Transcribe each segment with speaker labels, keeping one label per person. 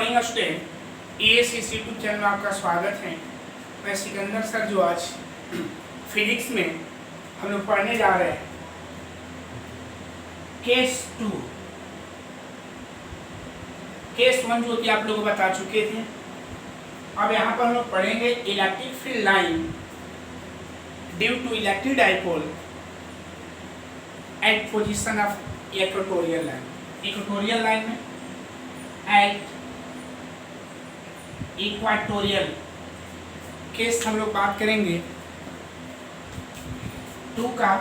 Speaker 1: Morning student, EACC YouTube channel में आपका स्वागत है। मैं सिकंदर सर जो आज फिजिक्स में हम लोग पढ़ने जा रहे हैं केस 2। केस 1 जो कि आप लोगों को बता चुके थे। अब यहाँ पर हम लोग पढ़ेंगे electric field line due to electric dipole at position of equatorial line. Equatorial line में एट इक्वाटोरियल केस हम लोग बात करेंगे 2 का।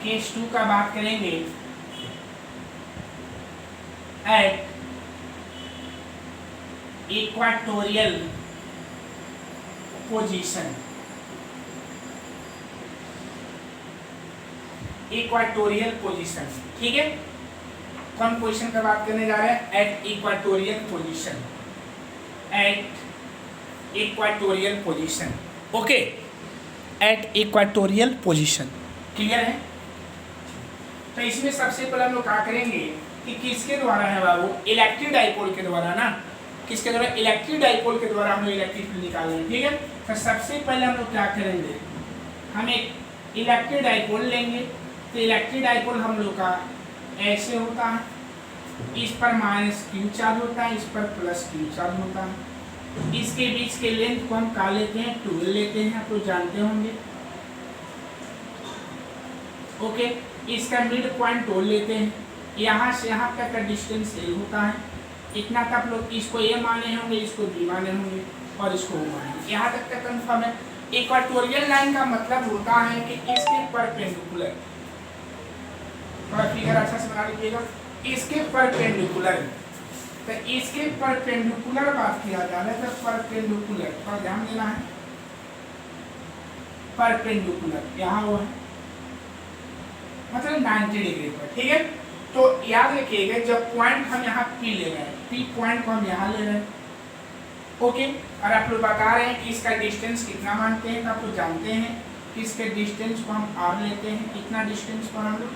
Speaker 1: केस 2 का बात करेंगे at equatorial position. Equatorial position, ठीक है। कौन पोजीशन का बात करने जा रहे हैं? At equatorial position. At equatorial position, okay. At equatorial position, clear है। तो इसमें सबसे पहले हम लोग क्या करेंगे कि किसके द्वारा है बाबू? इलेक्ट्रिक डाइपोल के द्वारा ना। किसके द्वारा? इलेक्ट्रिक डाइपोल के द्वारा हम लोग इलेक्ट्रिक फील्ड निकालेंगे, ठीक है। तो सबसे पहले हम लोग क्या करेंगे, हम एक इलेक्ट्रिक डाइपोल लेंगे। तो इलेक्ट्रिक डाइपोल हम लोग का ऐसे होता है, इस पर माइनस क्यू चार्ज होता है, इस पर प्लस क्यू चार्ज होता है। इसके बीच के लेंथ को हम क्या लेते हैं? 12 लेते हैं, आप लोग जानते होंगे, ओके। इसका मिड पॉइंट 12 लेते हैं। यहाँ से यहाँ तक का डिस्टेंस ए होता है। इतना तक लोग इसको ए माने होंगे, इसको बी माने होंगे और इसको ओ माने। यहाँ तक का कंफर्म है। इक्वाटोरियल लाइन का मतलब होता है कि इसके परपेंडिकुलर, थोड़ा फिगर अच्छा से बना लीजिएगा, इसके परपेंडिकुलर। तो इसके परपेंडिकुलर बात किया जा रहा है, तो परपेंडिकुलर पर ध्यान देना है। परपेंडिकुलर यहाँ वो है, मतलब 90 डिग्री पर, ठीक है। तो याद रखिएगा, जब पॉइंट हम यहाँ पी ले रहे हैं, पी पॉइंट को हम यहाँ ले रहे हैं, ओके। और आप लोग बता रहे हैं कि इसका डिस्टेंस कितना मानते हैं, तो आप लोग जानते हैं कि इसके डिस्टेंस को हम आर लेते हैं। कितना डिस्टेंस पर हम लोग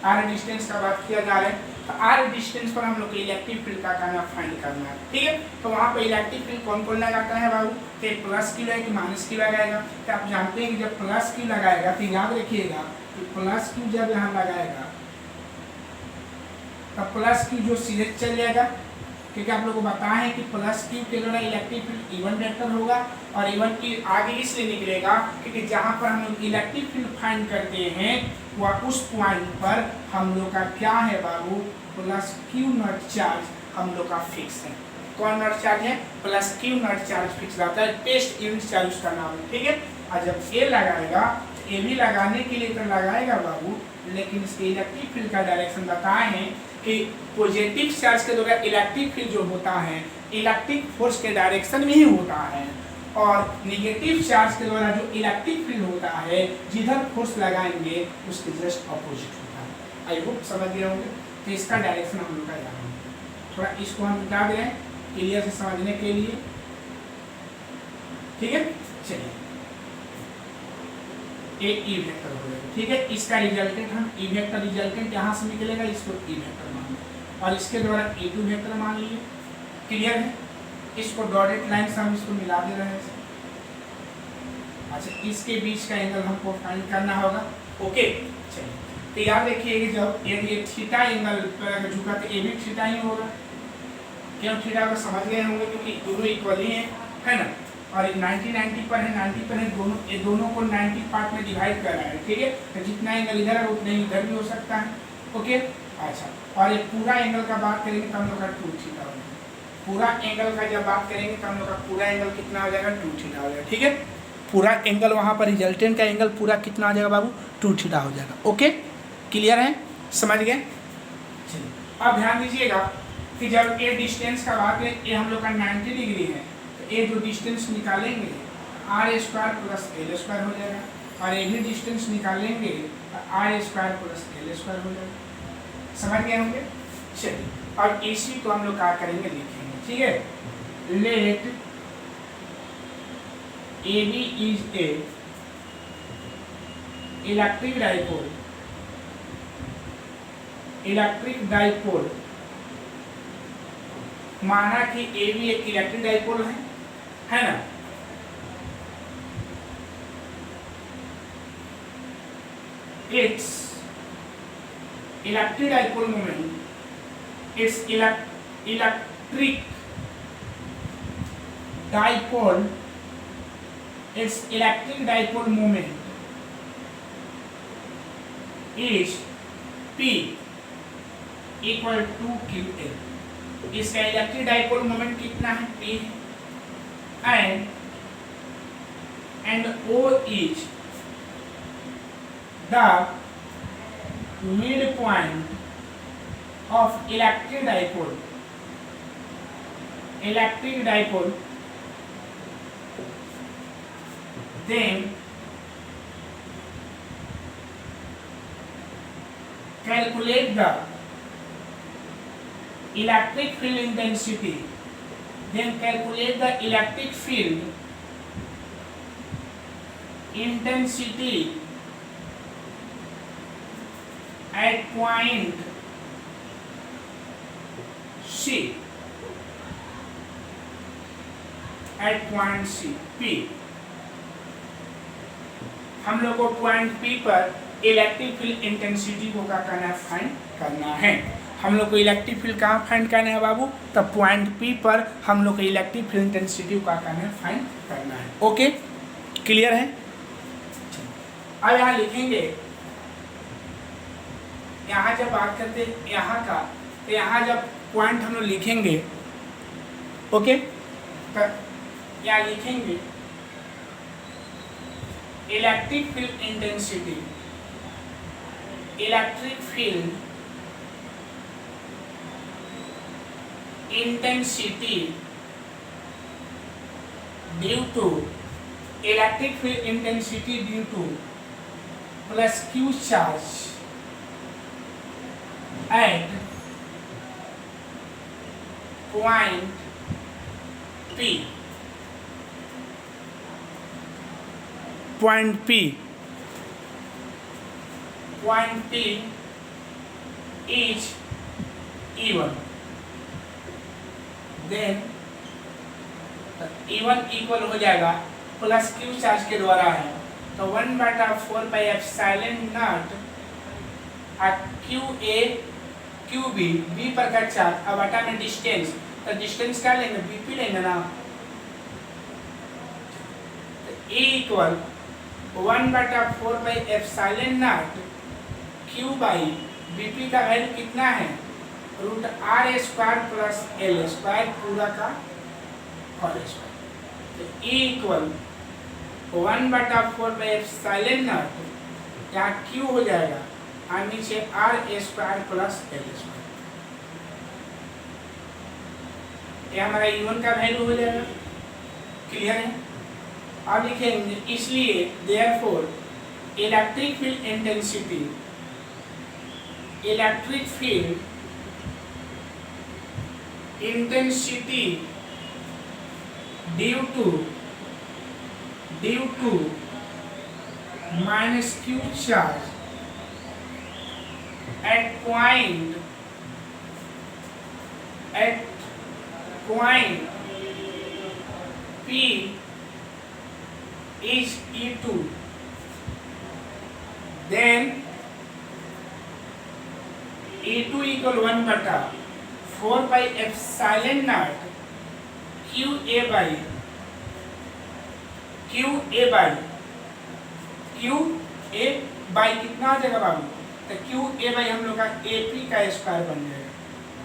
Speaker 1: आर डिस्टेंस का बात किया जा रहा है। तो आर डिस्टेंस पर हम लोग को इलेक्ट्रिक फील्ड का करना फाइंड करना है, ठीक है। तो वहाँ पे इलेक्ट्रिक फील्ड कौन कौन लगाता है बाबू? तो प्लस क्यू है कि माइनस क्यू लगाएगा? तो आप जानते हैं कि जब प्लस क्यू लगाएगा तो याद रखिएगा कि प्लस क्यू जब यहाँ लगाएगा तो प्लस क्यू जो सीधे चल जाएगा, क्योंकि आप लोगों को बताएं कि प्लस क्यू के द्वारा इलेक्ट्रिक फील्ड इवन वेक्टर होगा। और इवन की आगे इसलिए निकलेगा क्योंकि जहाँ पर हम लोग इलेक्ट्रिक फील्ड फाइंड करते हैं वह उस पॉइंट पर हम लोग का क्या है बाबू? प्लस क्यू नॉट चार्ज हम लोग का फिक्स है। कौन नॉट चार्ज है? Plus Q not charge fix रहता है। टेस्ट यूनिट चार्ज उसका नाम है, ठीक है। और जब ये लगाएगा, ये भी लगाने के लिए तो लगाएगा बाबू, लेकिन इसके इलेक्ट्रिक फील्ड का डायरेक्शन बताए हैं कि पॉजिटिव चार्ज के द्वारा इलेक्ट्रिक फील्ड जो होता है इलेक्ट्रिक फोर्स के डायरेक्शन में ही होता है, और नेगेटिव चार्ज के द्वारा जो इलेक्ट्रिक फील्ड होता है जिधर फोर्स लगाएंगे उसके जस्ट अपोजिट होता है। आई होप समझ गए होंगे। तो इसका डायरेक्शन हम लोग का जाना, थोड़ा इसको हम बता दें क्लियर से समझने के लिए, ठीक है। चलिए, एक ई वेक्टर हो जाएगा, ठीक है। इसका रिजल्टेंट हम ई वेक्टर रिजल्टेंट यहाँ से निकलेगा, इसको ई वेक्टर मान लिया और इसके द्वारा ए टू वेक्टर मान लिए, क्लियर है। इसको डॉटेड लाइन से हम इसको मिला दे रहे हैं। अच्छा, इसके बीच का एंगल हमको फाइंड करना होगा, ओके। चलिए, तो याद रखिए कि जब ये थीटा एंगल पर अगर झुका तो ये भी थीटा ही होगा। क्यों थीटा को समझ गए होंगे? क्योंकि दोनों इक्वल ही है ना। और 90 पर है, 90 पर है, दोनों ये दोनों को 90 पार्ट में डिवाइड कर रहा है, ठीक है। तो जितना एंगल इधर है उतना ही इधर भी हो सकता है, ओके। अच्छा, और ये पूरा एंगल का बात करेंगे तो हम लोग का 2 थीटा हो जाएगा। पूरा एंगल का जब बात करेंगे तो हम लोग का पूरा एंगल कितना हो जाएगा? 2 थीटा हो जाएगा, ठीक है। पूरा एंगल वहाँ पर रिजल्टेंट का एंगल पूरा कितना हो जाएगा बाबू? 2 थीटा हो जाएगा, ओके। क्लियर है, समझ गए। चलिए, अब ध्यान दीजिएगा कि जब ये डिस्टेंस का बात है, ये हम लोग का 90 डिग्री है, तो ये जो डिस्टेंस निकालेंगे R square plus L square हो जाएगा, और ये भी डिस्टेंस निकालेंगे तो R square plus L square हो जाएगा। समझ गए होंगे। चलिए, अब इसी को हम लोग क्या करेंगे, लिखेंगे, ठीक है। Let A B is a electric dipole माना कि ए भी एक इलेक्ट्रिक डाइपोल है ना। It's electric dipole moment, it's electric dipole, its electric dipole moment is P equal to QL। इसका इलेक्ट्रिक डाइपोल मोमेंट कितना है? P है। and O is the midpoint of electric dipole, then calculate the electric field intensity, then calculate the electric field intensity at point C, at point C, P। हम लोग को point P पर electric field intensity को क्या करना है? Find करना है। हम लोग को इलेक्ट्रिक फील्ड कहाँ फाइंड करना है बाबू? तब पॉइंट P पर हम लोग को इलेक्ट्रिक फील्ड इंटेंसिटी को क्या करना है? फाइंड करना है। ओके, क्लियर है? अब यहाँ लिखेंगे, यहाँ जब बात करते हैं यहाँ का, तो यहाँ जब पॉइंट हम लोग लिखेंगे, ओके, तो यहाँ लिखेंगे electric field intensity, electric field intensity due to, electric field intensity due to plus Q charge at point P, point P is E1, then E1 equal हो जाएगा प्लस Q चार्ज के द्वारा है, तो 1/4 नॉट QA QB, B पर का charge, अब बटा में डिस्टेंस, तो डिस्टेंस क्या लेंगे? BP लेंगे ना। तो E equal 1/4 not Q by BP का वैल्यू कितना है? √R² प्लस L² पूरा का होल स्क्वायर। तो E इक्वल 1/4 नॉट, यहाँ Q हो जाएगा और नीचे R² प्लस L²। ये हमारा E1 का वैल्यू हो जाएगा। क्लियर है? अब लिखेंगे, इसलिए therefore electric field intensity, electric field intensity due to minus Q charge at point P is E2, then E2 equal 1/4 naught QA by कितना आ जाएगा बाबू? तो QA बाई हम लोग का AP का स्क्वायर बन जाएगा,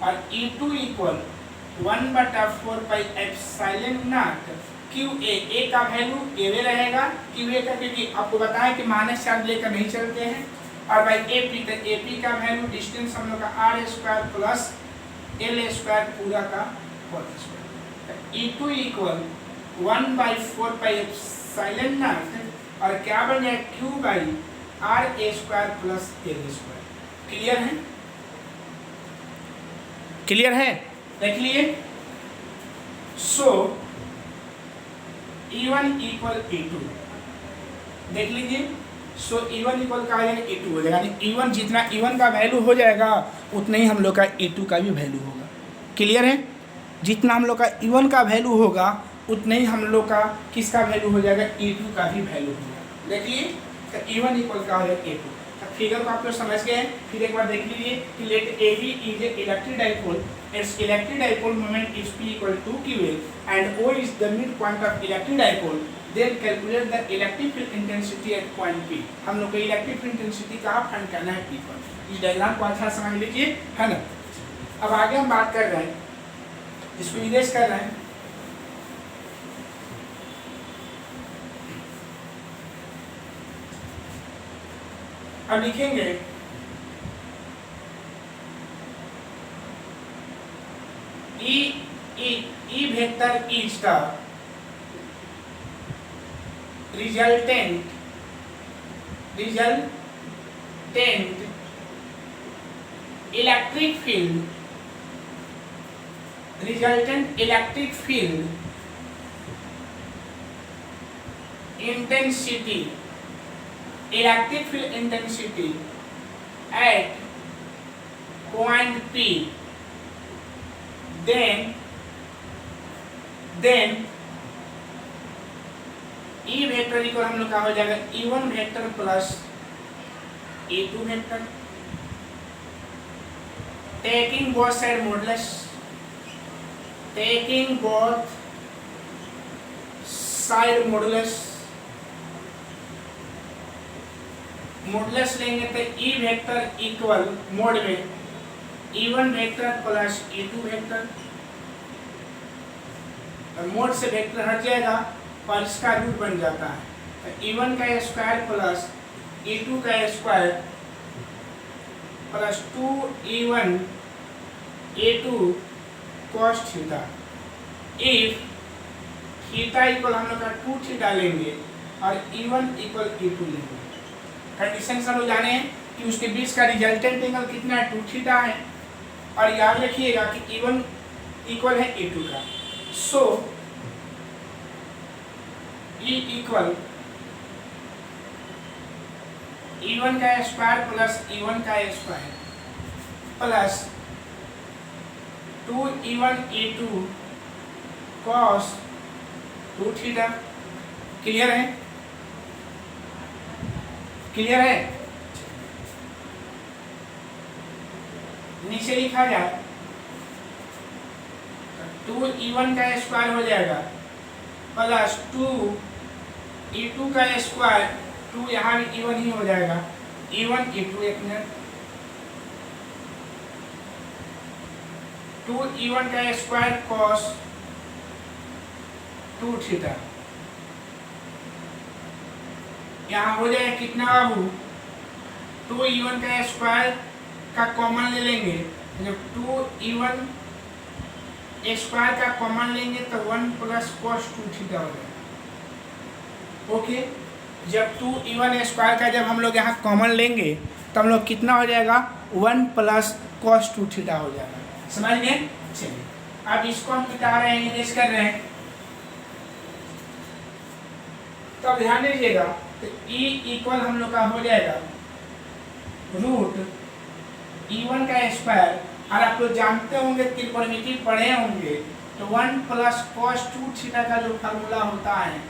Speaker 1: और E2 equal 1/4 naught QA, A का वैल्यू A रहेगा, QA का, क्योंकि आपको बताया कि माइनस चार्ज लेकर नहीं चलते हैं, और बाई AP, तो AP का वैल्यू डिस्टेंस हम लोग का R² प्लस L² पूरा का whole square. E2 equal 1/4 not, और क्या बन जाए? Q by R² plus L²। Clear है? क्लियर है? देख लिए। सो E1 इक्वल E2 देख लीजिए। सो E1 इक्वल का E2 हो जाएगा, यानी E1 जितना E1 का वैल्यू हो जाएगा उतना ही हम लोग का E2 का भी वैल्यू होगा। क्लियर है? जितना हम लोग का E1 का वैल्यू होगा उतने ही हम लोग का किसका वैल्यू हो जाएगा, E2 का भी वैल्यू होगा। देखिए तो E1 इक्वल का हो जाएगा A2। फिगर को आप लोग समझ गए। फिर एक बार देख लीजिए कि let AB is a electric dipole, its electric dipole moment is P equal to QA and O is the midpoint of electric dipole, then calculate the electric field intensity at point P। हम लोग को electric field intensity का find करना है P पर। इस diagram को अच्छा समझ लीजिए, है ना। अब आगे हम बात कर रहे हैं, इसको इरेज कर रहे हैं। अब लिखेंगे E vector is the resultant electric field intensity at point P, then E vector equal हम लोग का हो जाएगा E1 vector plus E2 vector, taking both side modulus, modulus लेंगे तो E वेक्टर इक्वल मोड में E1 vector plus E2 vector, mode से vector हट जाएगा और इसका रूट बन जाता है तो E1 का स्क्वायर प्लस E2 का square plus 2E1 A2 cos theta. If theta equal हम लोग का 2 थीटा लेंगे और E1 इक्वल E2 लेंगे। कंडीशन सब लोग जाने हैं कि उसके बीच का रिजल्टेंट एंगल कितना है, 2 थीटा है। और याद रखिएगा कि E1 इक्वल है A2 का। सो E इक्वल E1 का स्क्वायर प्लस E1 का square plus 2E1 E2 cos 2 theta. Clear है? नीचे लिखा जाए 2E1 का स्क्वायर हो जाएगा प्लस 2E2 का स्क्वायर, 2 यहाँ भी E1 ही हो जाएगा, E1 E2 एक मिनट, 2E1 का स्क्वायर cos 2 थीटा। यहाँ हो जाएगा कितना बाबू, 2E1 का स्क्वायर का कॉमन ले लेंगे, जब 2E1 स्क्वायर का कॉमन लेंगे तो 1 प्लस cos 2 थीटा हो जाएगा। ओके, जब 2E1 स्क्वायर का जब हम लोग यहाँ कॉमन लेंगे तो हम लोग कितना हो जाएगा, 1 प्लस cos 2 थीटा हो जाएगा। समझ गए? चलिए अब इसको हम मिटा रहे हैं, इरेज कर रहे हैं। तो अब ध्यान दीजिएगा तो E इक्वल हम लोग का हो जाएगा रूट E1 का स्क्वायर, और आप लोग जानते होंगे त्रिकोणमिति पढ़े होंगे तो 1 प्लस cos 2 थीटा का जो फार्मूला होता है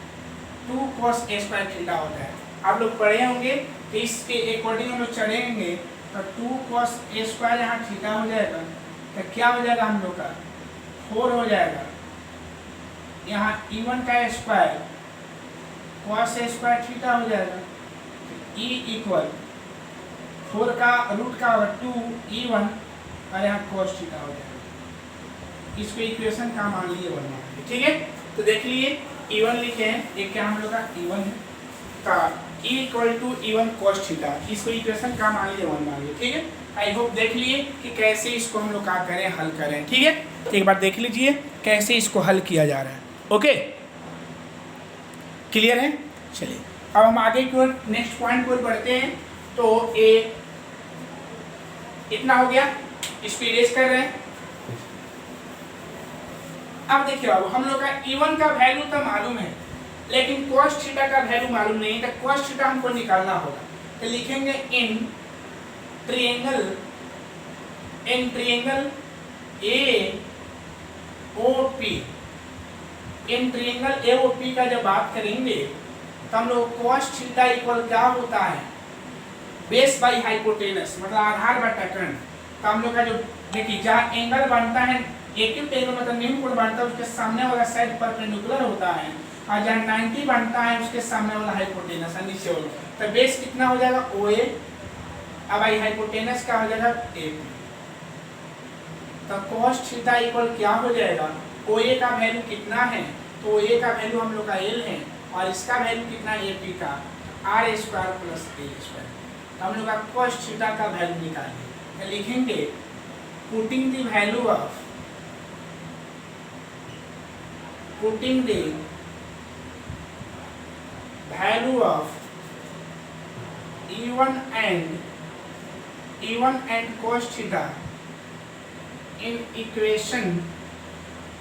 Speaker 1: 2 cos a स्क्वायर थीटा होता है। आप लोग पढ़े होंगे तो इसके अकॉर्डिंग हम लोग चढ़ेंगे तो 2 cos a स्क्वायर यहाँ थीटा हो जाएगा तो क्या हो जाएगा हम लोग का 4 हो जाएगा। यहाँ E1 का square cos a square theta हो जाएगा। E इक्वल 4 का रूट का होगा 2E1 और यहाँ cos थीटा हो जाएगा। इसको इक्वेशन का मान लिए 1 मान लिए, ठीक है। तो देख लिए E1 लिखे हैं, एक क्या हम लोग का E1 है का E equal to E1 cos theta, इसको इक्वेशन का मान लिए 1 मान लिए, ठीक है। आई होप देख लिए कि कैसे इसको हम लोग क्या करें, हल करें, ठीक है। तो एक बार देख लीजिए कैसे इसको हल किया जा रहा है। ओके, क्लियर है? चलिए अब हम आगे की ओर नेक्स्ट पॉइंट को बढ़ते हैं। तो ए इतना हो गया, इसको इरेज कर रहे हैं। अब देखिए बाबू, हम लोग का E1 का वैल्यू तो मालूम है लेकिन cos थीटा का वैल्यू मालूम नहीं है, तो cos थीटा हमको निकालना होगा। तो लिखेंगे in triangle A OP. In triangle AOP का जब बात करेंगे तो हम लोग cos थीटा इक्वल क्या होता है, बेस बाई हाइपोटेनस, मतलब आधार बटा कर्ण। तो हम लोग का जो देखिए जहाँ एंगल बनता है एक्यूट एंगल मतलब न्यू कोण बनता है उसके सामने वाला साइड परपेंडिकुलर होता है, और जहाँ 90 बनता है उसके सामने वाला हाइपोटेनस है नीचे वाला। तो बेस कितना हो जाएगा OA, अब आई हाइपोटेनस का हो जाएगा AP। तो cos थीटा इक्वल क्या हो जाएगा, OA का वैल्यू कितना है, तो OA का वैल्यू हम लोग का L है और इसका वैल्यू कितना AP का R square plus L square. तो हम लोग का cos थीटा का वैल्यू निकालेंगे, तो लिखेंगे putting the value of E1 and cos theta in equation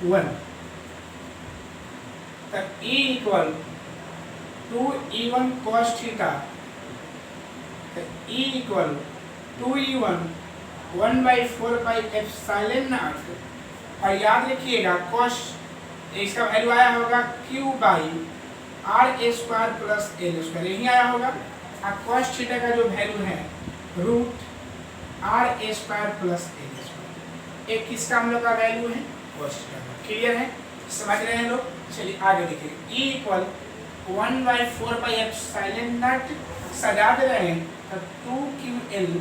Speaker 1: 1, तब E equal 2E1 cos theta, तो E equal 2E1 1/4 pi epsilon not, और याद रखिएगा cos इसका वैल्यू आया होगा Q by R square plus L square, यही आया होगा। और cos थीटा का जो वैल्यू है root R square plus L square, एक किसका हम लोग का वैल्यू है cos थीटा का। क्लियर है, समझ रहे हैं लोग। चलिए आगे देखिए, E equal 1/4 pi epsilon not सजा दे रहे हैं तो 2QL,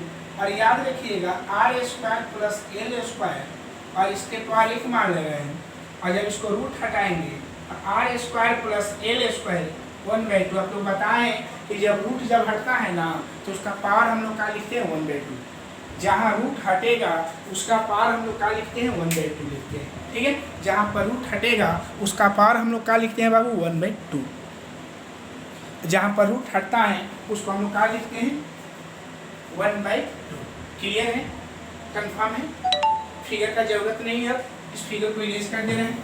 Speaker 1: और याद रखिएगा R square plus L square, और इसके पावर 1 मान ले रहे हैं, और जब इसको रूट हटाएंगे R square plus L square 1/2। आप लोग बताएं कि जब रूट जब हटता है ना तो उसका पावर हम लोग क्या लिखते हैं 1/2, जहाँ रूट हटेगा उसका पावर हम लोग क्या लिखते हैं 1/2 लिखते हैं, ठीक है। जहाँ पर रूट हटेगा उसका पावर हम लोग क्या लिखते हैं बाबू 1/2, जहाँ पर रूट हटता है उसको हम लोग क्या लिखते हैं 1/2। क्लियर है, कंफर्म है, फिगर का जरूरत नहीं है, इस फिगर को इरेज कर दे रहे हैं।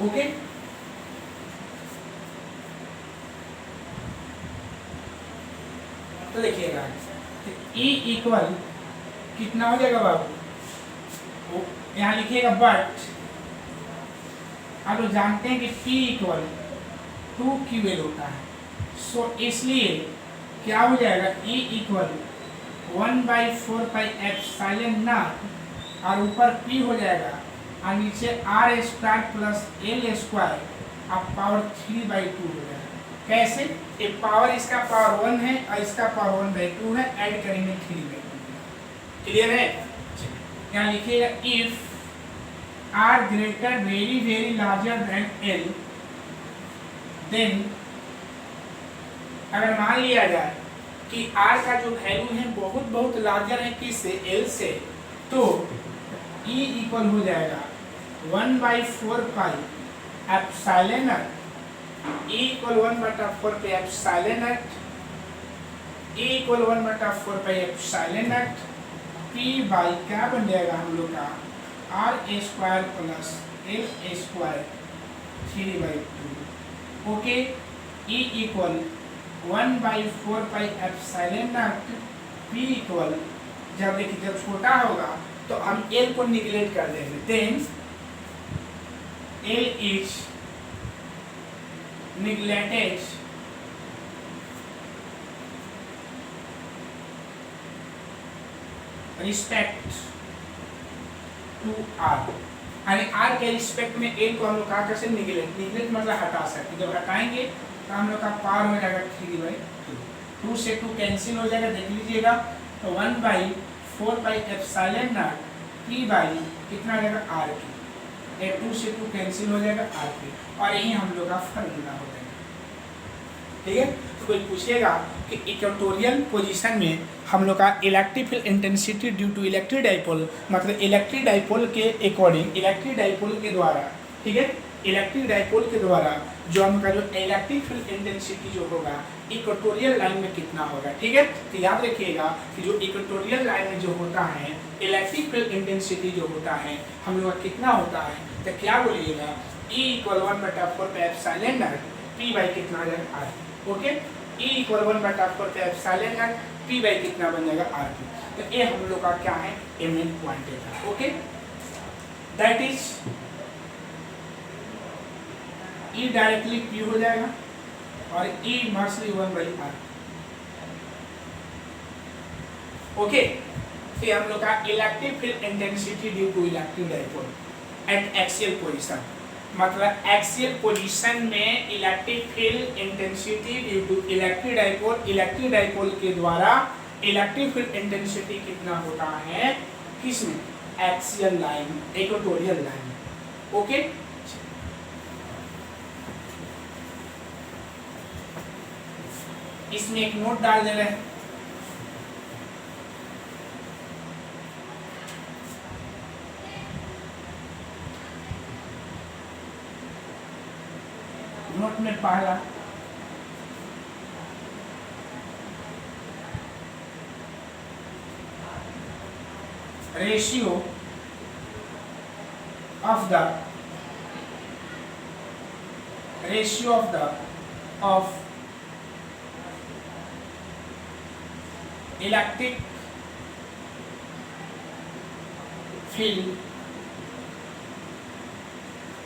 Speaker 1: ओके, तो देखिएगा E इक्वल कितना हो जाएगा बाबू, यहाँ लिखिएगा बट आप लोग जानते हैं कि P इक्वल 2QL होता है, सो इसलिए क्या हो जाएगा E equal 1/4 pi epsilon not, और ऊपर P हो जाएगा और नीचे R square plus L square, अब पावर 3/2 हो जाएगा। कैसे, ये पावर इसका पावर 1 है और इसका पावर 1/2 है, ऐड करेंगे 3/2। क्लियर है, यहाँ लिखिएगा if R greater very very larger than L, then अगर मान लिया जाए कि R का जो वैल्यू है बहुत बहुत लार्जर है किससे, L से, तो E इक्वल हो जाएगा 1/4 pi epsilon not, E equal 1/4 pi epsilon not, E equal 1/4 pi epsilon not, P by क्या बन जाएगा हम लोग का R square plus L square 3/2। Okay, E equal 1/4 pi epsilon not, P equal जब देखिए जब छोटा होगा तो हम L को निगलेक्ट कर देंगे, then L is neglected respect to R, यानी R के रिस्पेक्ट में L को हम लोग क्या कर सकते, निगलेक्ट मतलब हटा सकते। जब हटाएंगे तो हम लोग का पावर हो जाएगा 3/2, 2 से 2 कैंसिल हो जाएगा, देख लीजिएगा। तो 1/4 pi epsilon not P by कितना आ जाएगा R की, 2 से 2 कैंसिल हो जाएगा R की, और यही हम लोग का फॉर्मूला हो जाएगा। ठीक है, तो कोई पूछेगा कि इक्वेटोरियल पोजीशन में हम लोग का electric field intensity due to electric dipole, मतलब इलेक्ट्रिक डाइपोल के अकॉर्डिंग, इलेक्ट्रिक डाइपोल के द्वारा, ठीक है, इलेक्ट्रिक डाइपोल के द्वारा जो हमका जो इलेक्ट्रिक फील्ड इंटेंसिटी जो होगा इक्वेटोरियल लाइन में कितना होगा। ठीक है, तो याद रखिएगा कि जो इक्वेटोरियल लाइन में जो होता है इलेक्ट्रिक फील्ड इंटेंसिटी जो होता है हम लोग का कितना होता है, तो क्या बोलिएगा E इक्वल 1/4 पे एप्सिलॉन नॉट P बाई कितना आ जाएगा R। ओके, E इक्वल 1/4 पे एप्सिलॉन नॉट P बाई कितना बन जाएगा R। तो ये हम लोग का क्या है, मेन पॉइंट है। Okay, that is E directly P हो जाएगा और ई इनवर्सली 1/r। ओके, फिर हम लोग का electric field intensity due to electric dipole at axial position, मतलब एक्सियल पोजीशन में electric field intensity due to electric dipole के द्वारा इलेक्ट्रिक फील्ड इंटेंसिटी कितना होता है, किसमें, axial line, equatorial line. Okay, इसमें एक नोट डाल दे रहे हैं, नोट में पहला ratio of electric field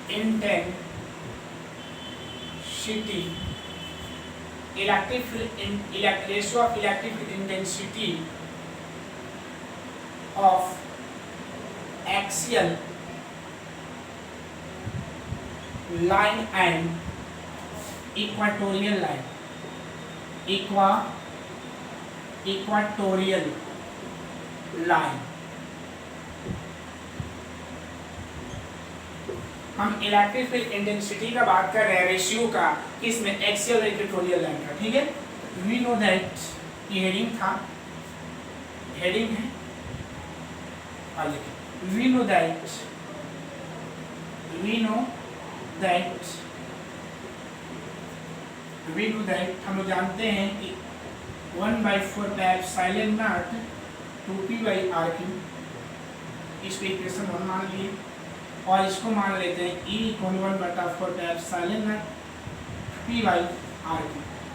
Speaker 1: intensity, ratio of electric field intensity of axial line and equatorial line, equatorial line। हम इलेक्ट्रिक फील्ड इंटेंसिटी का बात कर रहे हैं, रेशियो का, किसमें, एक्सियल और इक्वेटोरियल लाइन का। ठीक है, वी नो दैट, ये हेडिंग था, हेडिंग है, और लिखिए, वी नो दैट हम लोग जानते हैं कि 1/4 एप्सिलॉन नॉट 2p/r3, इसको इक्वेशन 1 मान लिए, और इसको मान लेते हैं E = 1/4 एप्सिलॉन नॉट p/r3,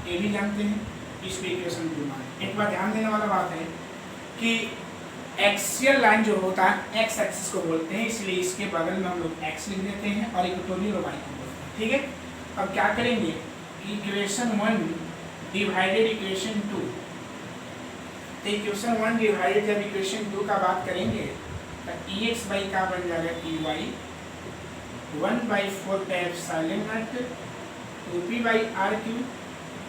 Speaker 1: ये भी जानते हैं, इसको इक्वेशन 2 मान। एक बार ध्यान देने वाला बात है कि एक्सियल लाइन जो होता है एक्स एक्सिस को बोलते हैं, इसलिए इसके बगल में हम लोग एक्स लिख देते हैं और इक्वेटोरियल वाई को बोलते हैं। ठीक है, अब क्या करेंगे, इक्वेशन 1 डिवाइडेड इक्वेशन 2, तो इक्वेशन 1 डिवाइडेड जब इक्वेशन 2 का बात करेंगे तो EX/, का बन जाएगा EY 1/4 एप्सिलॉन नॉट 2p/r3,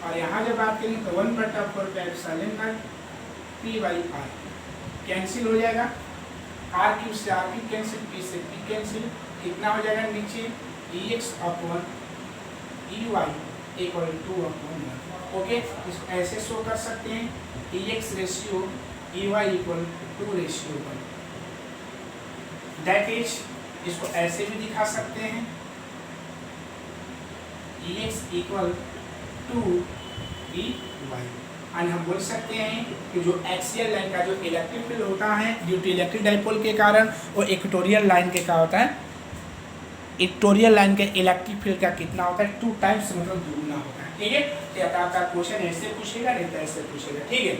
Speaker 1: और यहाँ जब बात करेंगे तो 1/4 एप्सिलॉन नॉट p/r, कैंसिल हो जाएगा, r³ से r³ कैंसिल, p से p कैंसिल, कितना हो जाएगा नीचे, EX/EY = 2/1। ओके, इसको ऐसे शो कर सकते हैं, EX ratio EY = 2:1, that is, इसको ऐसे भी दिखा सकते हैं, EX = 2EY। और हम बोल सकते हैं कि जो एक्सियल लाइन का जो इलेक्ट्रिक फील्ड होता है ड्यू टू इलेक्ट्रिक डाइपोल के कारण, वो इक्वेटोरियल लाइन के क्या होता है, इक्वेटोरियल लाइन के इलेक्ट्रिक फील्ड का कितना होता है, 2 टाइम्स, मतलब दुगुना होता है। ठीक है, तो आपका क्वेश्चन ऐसे पूछेगा, नहीं तो ऐसे पूछेगा। ठीक है,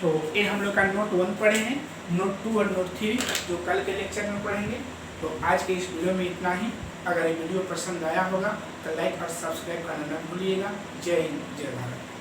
Speaker 1: तो ये हम लोग का नोट 1 पढ़े हैं, नोट 2 और नोट 3 जो कल के लेक्चर में पढ़ेंगे। तो आज के इस वीडियो में इतना ही। अगर ये वीडियो पसंद आया होगा तो लाइक और सब्सक्राइब करना न भूलिएगा। जय हिंद, जय भारत।